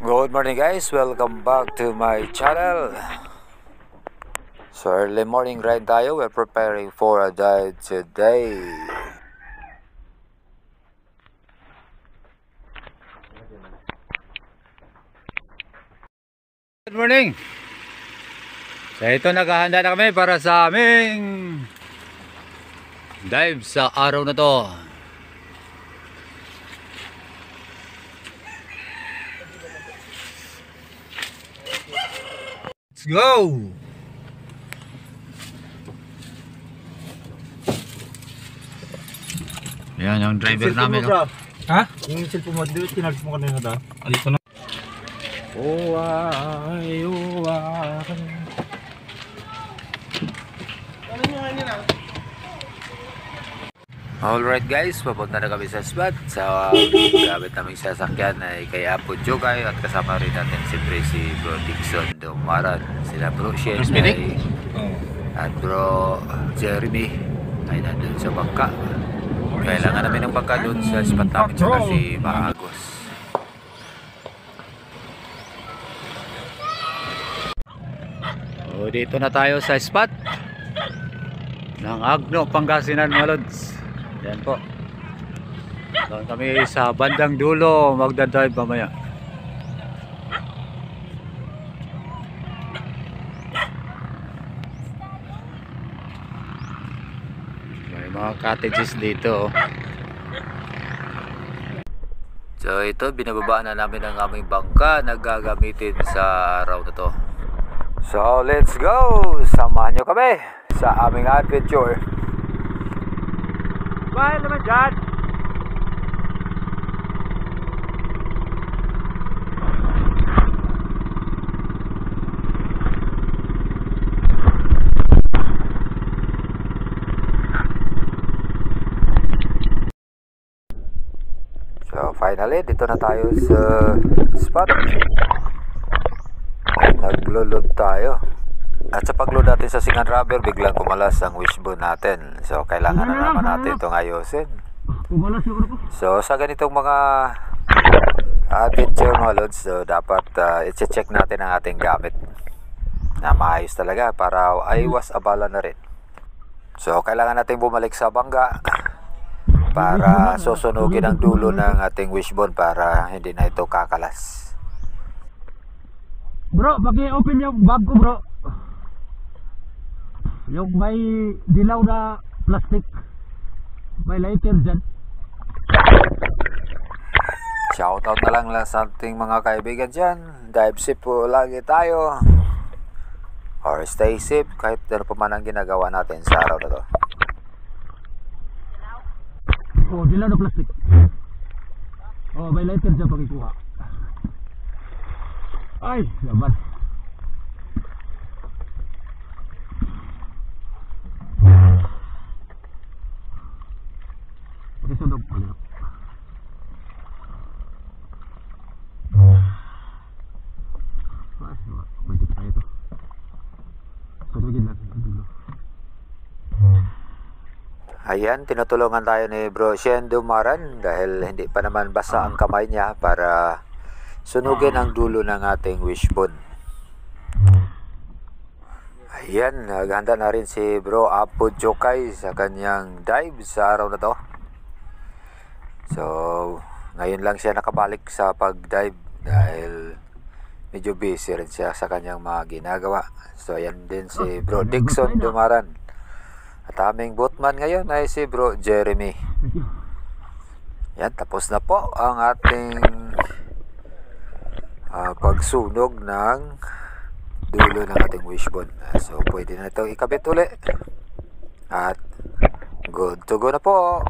Good morning guys, welcome back to my channel. So early morning ride tayo, we're preparing for a dive today. Good morning. So ito, naghahanda na kami para sa aming dive sa araw na to. Let's go! Yan ang driver namin. Ha? Yung cellphone mo, di tinarge mo kanina ta. Alito na. Uway. Alright guys, papunta na kami sa spot. Sa gamit naming sasakyan ay kay Apo Jokay at kasama rin natin siyempre si Bro Dixon Dumaran, sila Bro Shenay at Bro Jeremy ay nandun sa bangka. Kailangan namin ng bangka doon sa spot namin tsaka si Maagos. So dito na tayo sa spot ng Agno, Pangasinan mga lods. Yan po. Doon kami sa bandang dulo magdadive mamaya. May mga cottages dito. So ito, binababaan na namin ang aming bangka na gagamitin sa araw na to. So let's go! Samahan nyo kami sa aming adventure. Bye naman dyan! So finally, dito na tayo sa spot. Naglo-load tayo. At sa pag-load natin sa singan rubber, biglang kumalas ang wishbone natin. So kailangan na naman natin itong ayusin. So sa ganitong mga adventure mga lods, so dapat i-check natin ang ating gamit na maayos talaga para iwas abala na rin. So kailangan natin bumalik sa bangga para susunugin ang dulo ng ating wishbone para hindi na ito kakalas. Bro, paki-open yung bag ko bro. Yung may dilaw na plastic. May lighter dyan. Shoutout na lang sa ating mga kaibigan dyan. Dive safe po lagi tayo. Or stay safe kahit ano pa man ang ginagawa natin sa araw na to. Oh, dilaw na plastic. Oh, may lighter dyan pakikuha. Ay, laban. Sundog pala. Pwede tayo ito. Sundogin lang dulu. Ayan, tinutulungan tayo ni Bro Shen Dumaran dahil hindi pa naman basa ang kamay niya para sunugin ang dulo ng ating wishbone. Ayan, naghanda na rin si Bro Apo Jokay sa kanyang dive sa araw na to. So, ngayon lang siya nakabalik sa pag-dive dahil medyo busy rin siya sa kanyang mga ginagawa. So, ayan din si Bro Dixon Dumaran. At aming boatman ngayon ay si Bro Jeremy. Yan, tapos na po ang ating pagsunog ng dulo ng ating wishbone. So, pwede na ito ikabit uli. At good to go na po.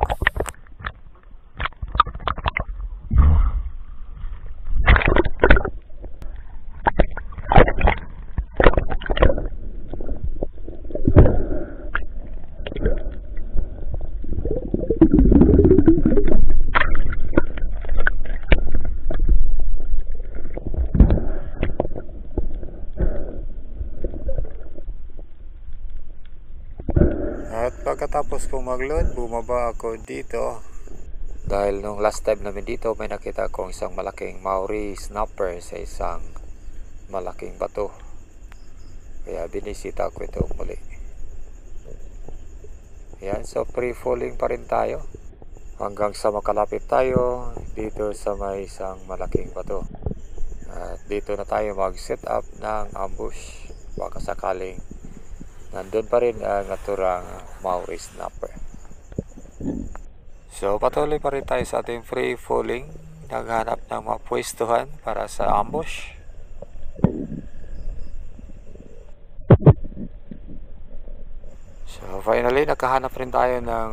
At pagkatapos kong mag-load, bumaba ako dito Dahil nung last time namin dito, may nakita kong isang malaking Maori snapper sa isang malaking bato. Kaya binisita ko ito muli. Ayan, so free falling pa rin tayo hanggang sa makalapit tayo dito sa may isang malaking bato. At dito na tayo mag set up ng ambush, baka sakaling nandun pa rin ang naturang Maori snapper. So patuloy pa rin tayo sa ating free falling, naghanap ng mga pwestuhan para sa ambush. So finally nakahanap rin tayo ng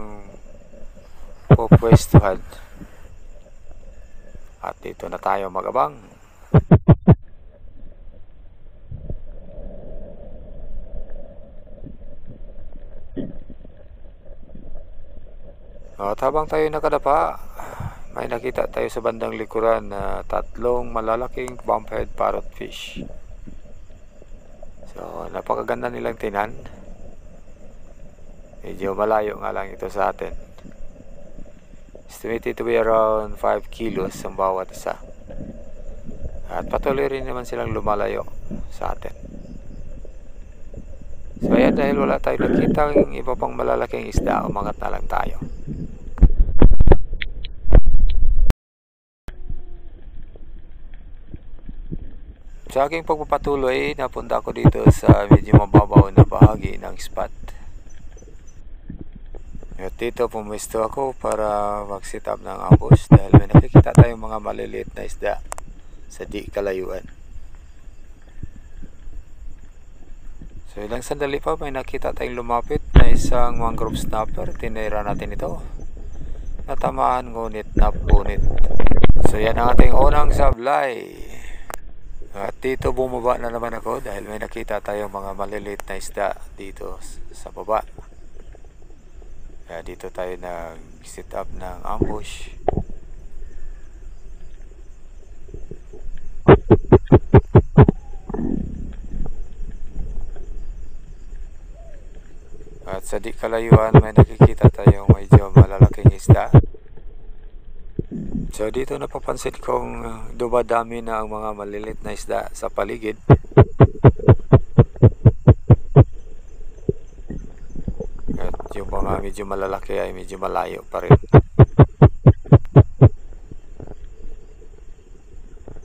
pupwestuhan at dito na tayo magabang. At habang tayo nakadapa, may nakita tayo sa bandang likuran na tatlong malalaking bumphead parrotfish. So napakaganda nilang tinan. Medyo malayo nga lang ito sa atin. Estimated to be around 5 kilos ang bawat isa. At patuloy rin naman silang lumalayo sa atin. So ayan, dahil wala tayong nakitang iba pang malalaking isda, umangat na lang tayo. Sa aking pagpapatuloy, napunta ako dito sa medyo mababaw na bahagi ng spot. At dito pumuesto ako para mag-set up ng ambush dahil may nakikita tayong mga maliliit na isda sa di kalayuan. So ilang sandali pa, may nakita tayong lumapit na isang mangrove snapper. Tinira natin ito. Natamaan ngunit napunit. So yan ang ating unang sablay. At dito bumaba na naman ako dahil may nakita tayong mga maliliit na isda dito sa baba. Kaya dito tayo nag-set up ng ambush. At sa di kalayuan may nakikita tayong medyo malalaking isda. So dito napapansin kong dumadami na ang mga maliliit na isda sa paligid. At yung mga medyo malalaki ay medyo malayo pa rin.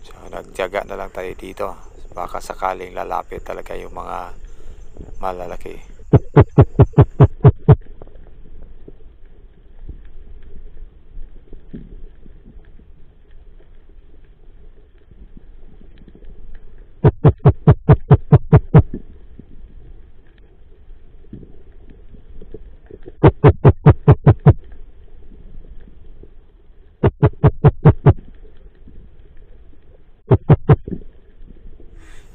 So nagtiyaga na lang tayo dito. Baka sakaling lalapit talaga yung mga malalaki.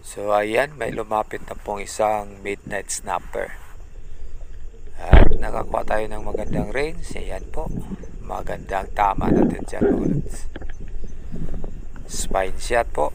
So ayan, may lumapit na pong isang midnight snapper. At nakakuha tayo ng magandang range. Ayan po, magandang tama natin dyan mga lods. Spine shot po.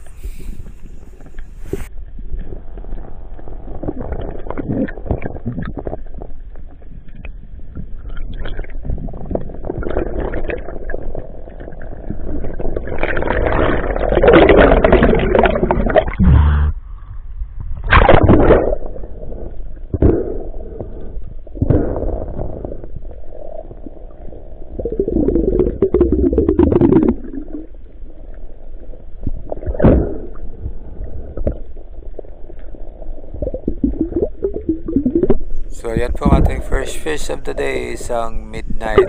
So yan po ating first fish of the day, isang midnight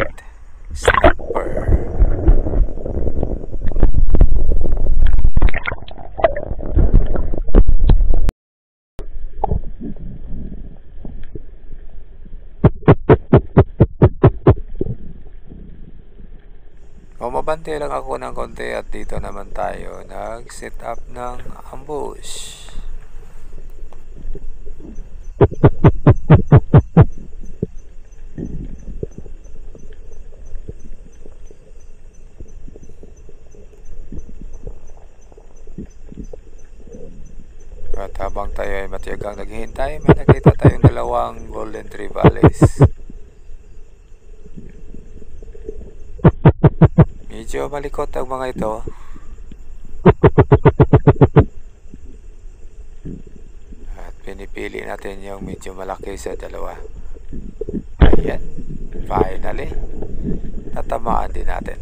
snapper. Umabante lang ako ng konti at dito naman tayo nag-set up ng ambush. At habang tayo ay matiyagang naghihintay, may nakita tayong dalawang golden trevally. Medyo malikot ang mga ito. At pinipili natin yung medyo malaki sa dalawa. Ayan. Finally. Natamaan din natin.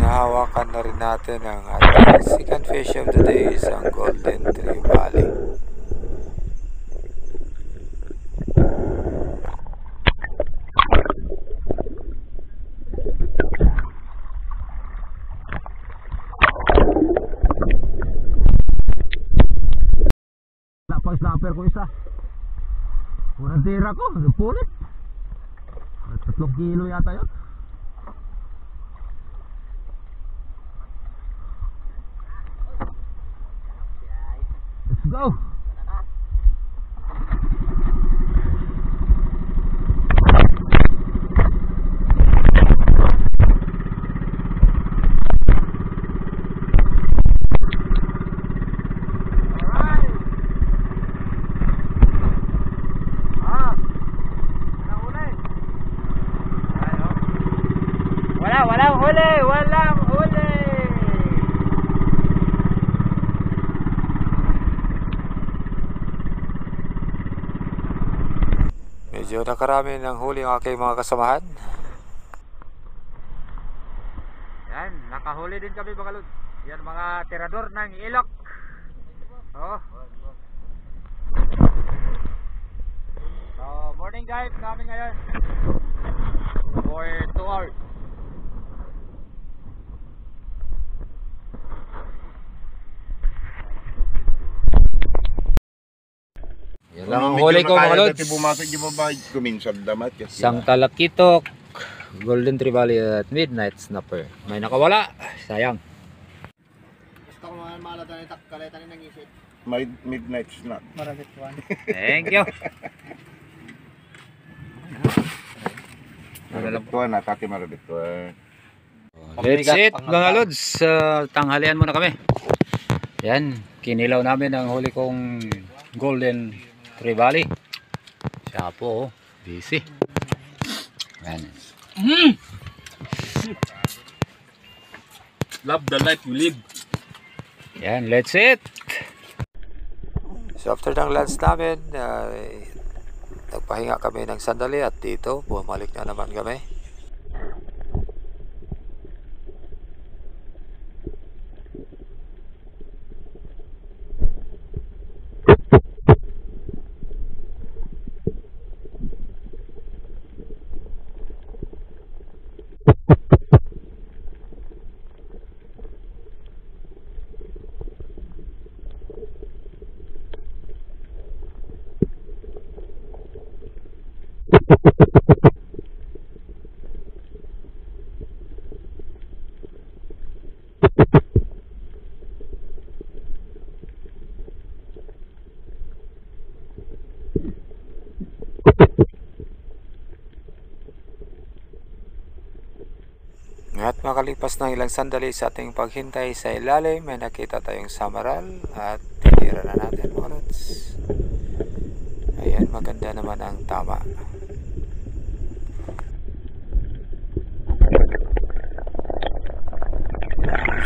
Nahawakan na rin natin ang ating second fish of the day, isang Golden Trevally. Napang snapper ko isa. Unang tira ko, nagpunit. 3 kilo yata yun. Let's go! Walang huli! Medyo nakarami ng huli ang aking mga kasamahan. Yan, nakahuli din kami mga lod. Yan mga tirador ng ilok. Oh. So, morning dive namin ngayon. For 2 hours. Yan lang ang huli ko mga lods. Bumasok yung babae, kuminsan damat. Isang talakitok, Golden Trevally at Midnight Snapper. May nakawala, sayang. Gusto ko mga malata ni kaleta ni nag-isip. Midnight snack. Marabit one. Thank you. Marabit ko, natake marabit ko. Let's it mga lods. Tanghalian muna kami. Yan, kinilaw namin ang huli kong Golden Trevally. Siya po, busy. Yan. Love the life you live. Yan, let's it. So after ng lunch namin, nagpahinga kami ng sandali at dito, bumalik na naman kami. At makalipas ng ilang sandali sa ating paghintay sa ilalim, may nakita tayong samaral at tinira na natin mga lods. Ayan, maganda naman ang tama.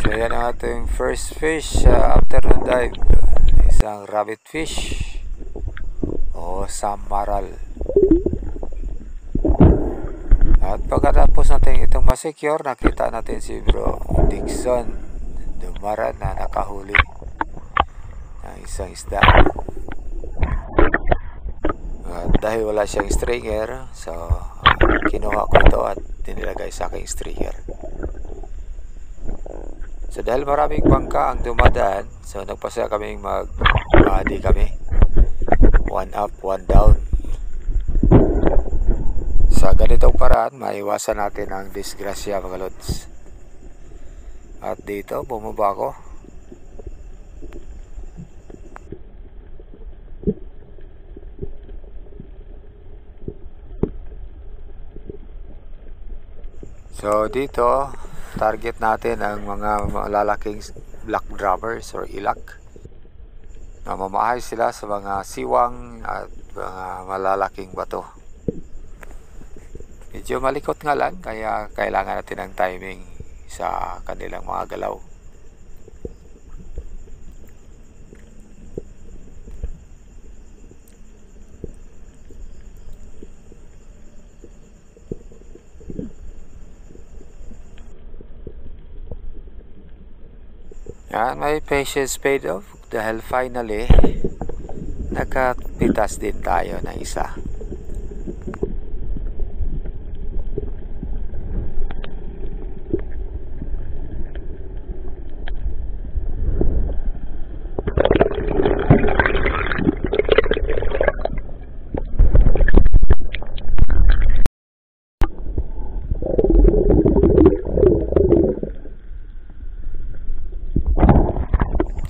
So yan ang ating first fish sa afternoon dive. Isang rabbit fish o samaral. At pagkatapos natin itong masecure, nakita natin si Bro Dixon Dumaran na nakahuli. ang isang isda. At dahil wala siyang stringer, so kinuha ko ito at tinilagay sa aking stringer. So dahil maraming bangka ang dumadaan, so nagpasaya kaming mag-body kami. One up, one down. Sa ganitong paraan, maiwasan natin ang disgrasya mga lods. At dito, bumaba ako. So dito, target natin ang mga malalaking black drummers or ilak. Namamahay sila sa mga siwang at mga malalaking bato. Medyo malikot nga lang, kaya kailangan natin ng timing sa kanilang mga galaw. Yan, may patience paid off dahil finally nakapitas din tayo ng isa.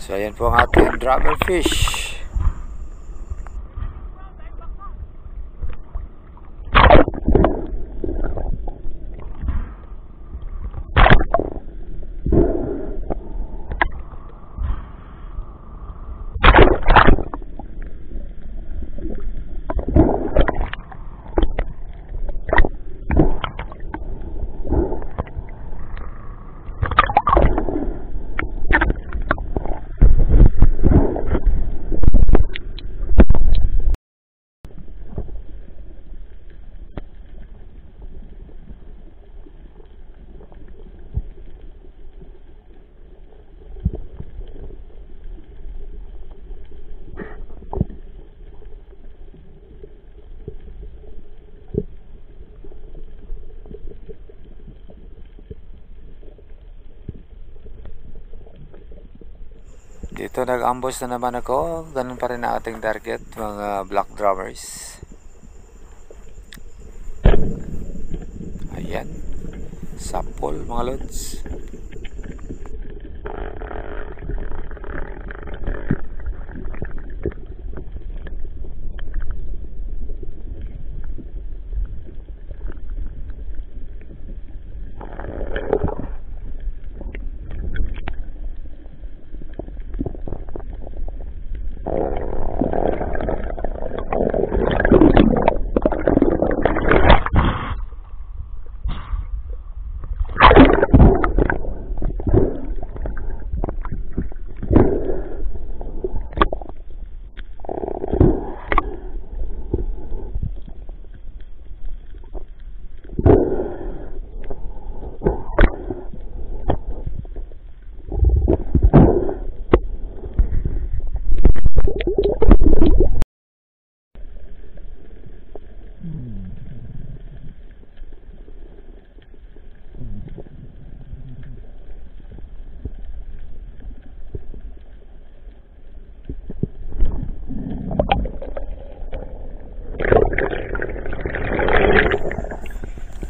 So ayan po ang ating drummer fish. Dito nag-ambush na naman ako. Ganun pa rin ang ating target, mga black drummers. Ayan, sapol mga lods.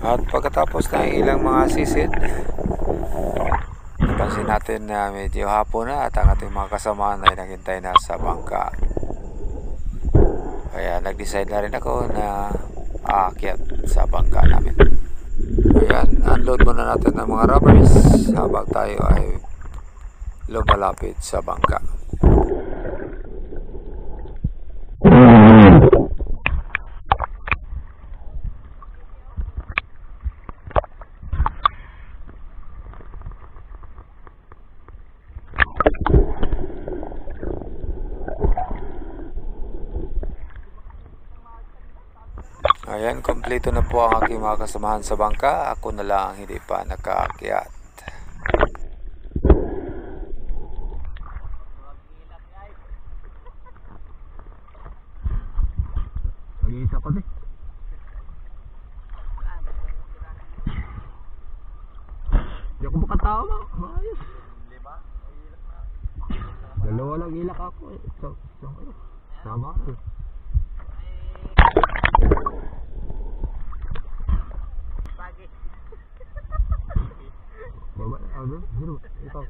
At pagkatapos ng ilang mga sisid, napansin natin na medyo hapon na at ang ating mga kasamaan ay naghintay na sa bangka. Kaya nag-decide na rin ako na aakyat sa bangka namin. Ayan, unload muna natin ang mga rubbers habang tayo ay lumalapit sa bangka. Ayan, kompleto na po ang aking mga kasamahan sa bangka. Ako na lang ang hindi pa nakaakyat. Isa pa din. Hindi ako makatawa. Ayos. Dalawa lang ilak ako eh. Sama ako eh. Baba, zero, ikaw.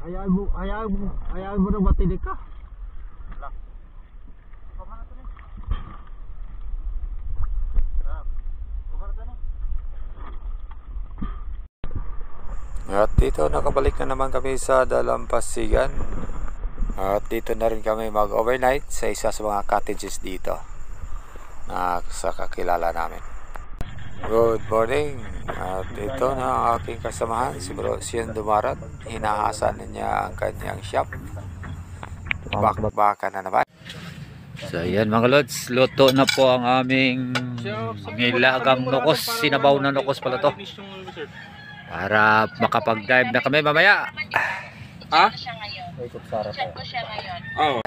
Hayaan mo nang matinig ka. At dito nakabalik na naman kami sa Dalampasigan. At dito na rin kami mag-overnight sa isa sa mga cottages dito na sa kakilala namin. Good morning. At ito na ang aking kasamahan, si Bro Sian Dumarat. Hinahasan niya ang kanyang shop. Bakbakan na naman. So yan mga lods, luto na po ang aming nilagang nukos. Sinabaw na nukos pala to. Para makapag-dive na kami mamaya. Ha? Chat ko siya ngayon. Oo.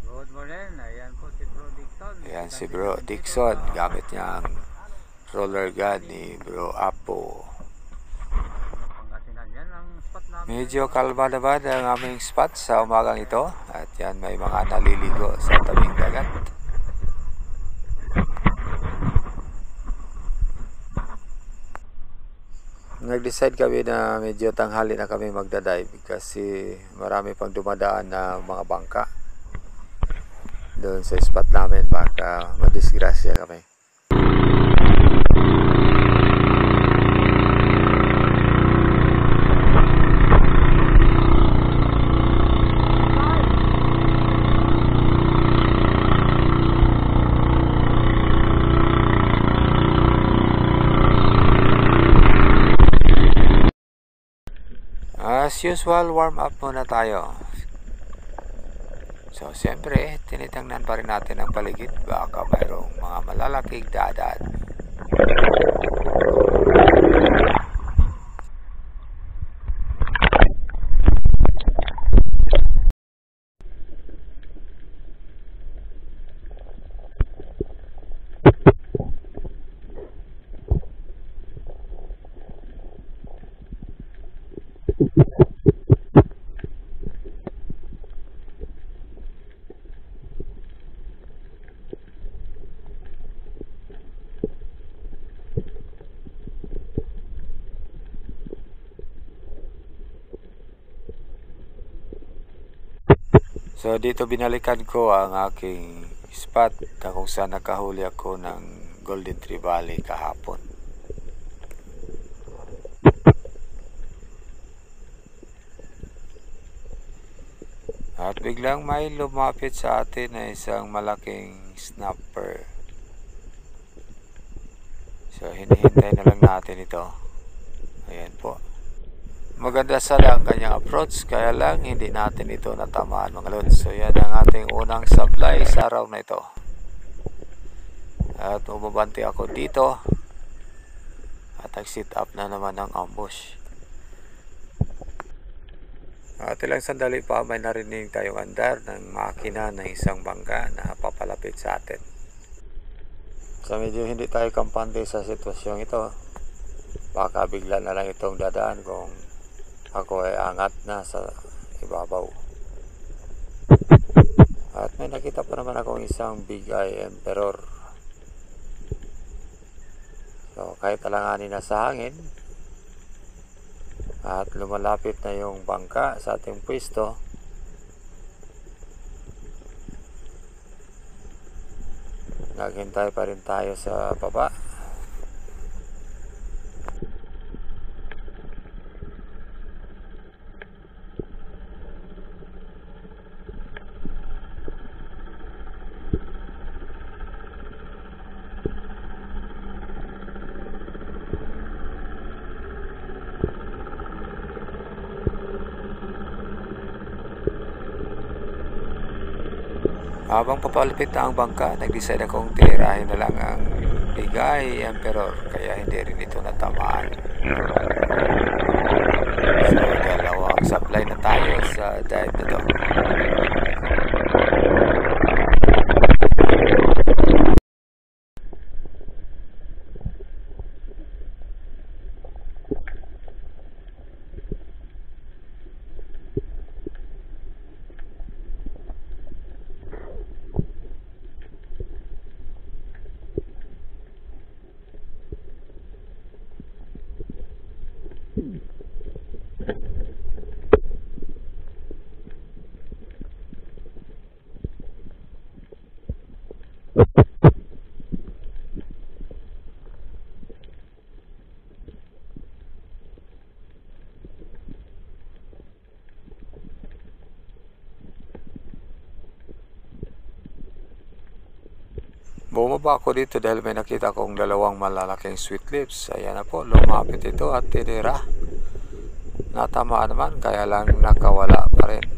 Good morning. Ayan po si Bro Dixon. Ayan si Bro Dixon. Gamit niya ang roller gun ni Bro Apo. Medyo kalma naman ang aming spot sa umagang ito. At yan, may mga naliligo sa tabing dagat. Nag-decide kami na medyo tanghali na kami magdadive kasi marami pang dumadaan na mga bangka doon sa spot namin, baka madisgrasya kami. As usual, warm up muna tayo. So, siyempre, tinitangnan pa rin natin ang paligid. Baka mayroong mga malalaking dadaan. So dito binalikan ko ang aking spot na kung saan nakahuli ako ng Golden Trevally kahapon. At biglang may lumapit sa atin na isang malaking snapper. So hinihintay na lang natin ito. Ayan po. Maganda sana ang kanyang approach, kaya lang hindi natin ito natamaan mga lods. So yan ang ating unang supply sa araw na ito. At umabante ako dito at nag-sit up na naman ng ambush. At ilang sandali pa may narinig tayong andar ng makina ng isang bangka na papalapit sa atin. So medyo hindi tayo kampante sa sitwasyong ito. Baka bigla na lang itong dadaan kung ako ay angat na sa ibabaw. At may nakita pa naman akong isang Big Eye Emperor. So kahit alanganin na sa hangin at lumalapit na yung bangka sa ating pwesto, naghintay pa rin tayo sa baba. Habang papalapit na ang bangka, nag-decide akong tirahin na lang ang Big Eye Emperor, kaya hindi rin ito natamaan. So, dalawa Nakapag-supply na tayo sa dive na to. Bumaba ako dito dahil may nakita kong dalawang malalaking sweet lips. Ayan na po, lumapit ito at tinira. Natamaan naman, kaya lang nakawala pa rin.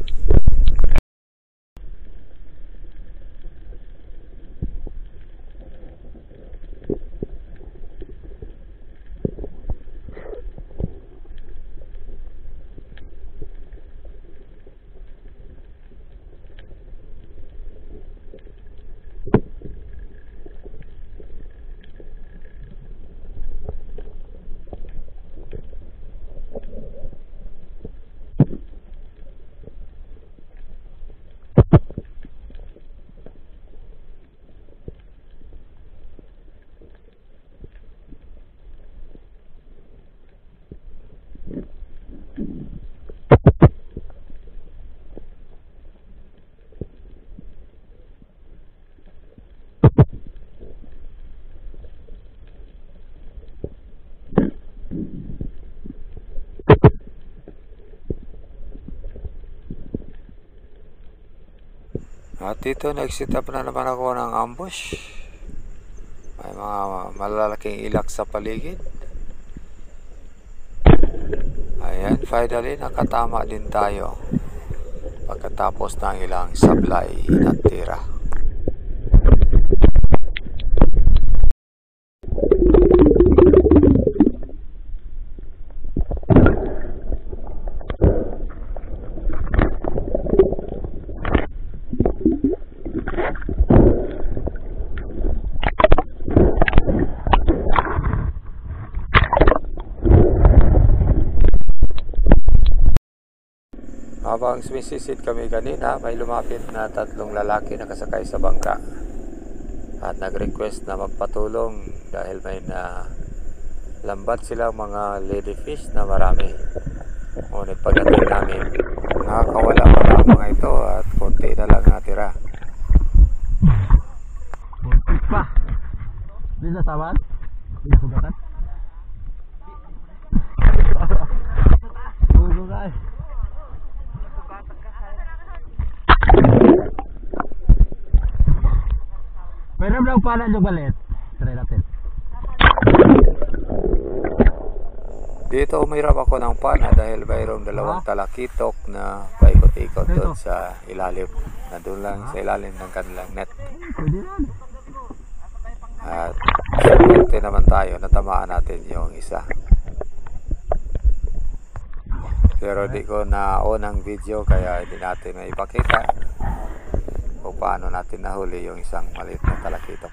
At dito nag-set up na naman ako ng ambush. May mga malalaking ilak sa paligid. Ayan, finally nakatama din tayo pagkatapos ng ilang supply na tira. Habang sumisisid kami kanina, may lumapit na 3 lalaki nakasakay sa bangka at nag-request na magpatulong dahil may na lambat silang mga ladyfish na marami. Ngunit pagdating namin, nakakawala pa na mga ito at konti na lang natira. Buntis pa. Di na saman? Di na sugatan? Sugatan. Meron lang pala yung galit. Try natin. Dito umirap ako ng pana dahil mayroong 2 talakitok na paikot-ikot doon sa ilalim. Nandun lang sa ilalim ng kanilang net. Pwede yan. At sumunti naman tayo, natamaan natin yung isa. Pero di ko na-on ang video kaya hindi natin maipakita kung paano natin nahuli yung isang maliit na talakitok.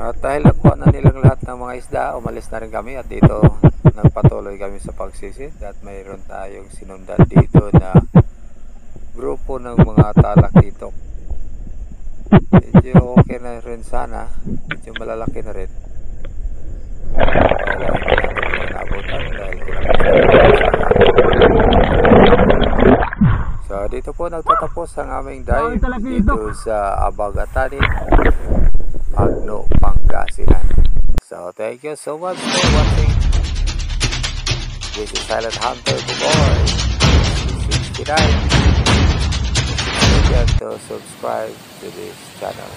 At dahil nakuha na nilang lahat ng mga isda, umalis na rin kami at dito nagpatuloy kami sa pagsisid at mayroon tayong sinundan dito na grupo ng mga talakitok. Medyo okay na rin sana, medyo malalaki na rin. Kaya lang hindi natin naabutan dahil kinakasama sa dito po nagtatapos ang aming dive Bawal talakito. dito sa Abagatani, Agno, Pangasinan. So thank you so much for watching. This is Silent Hunter Boy 69. Don't forget to subscribe to this channel.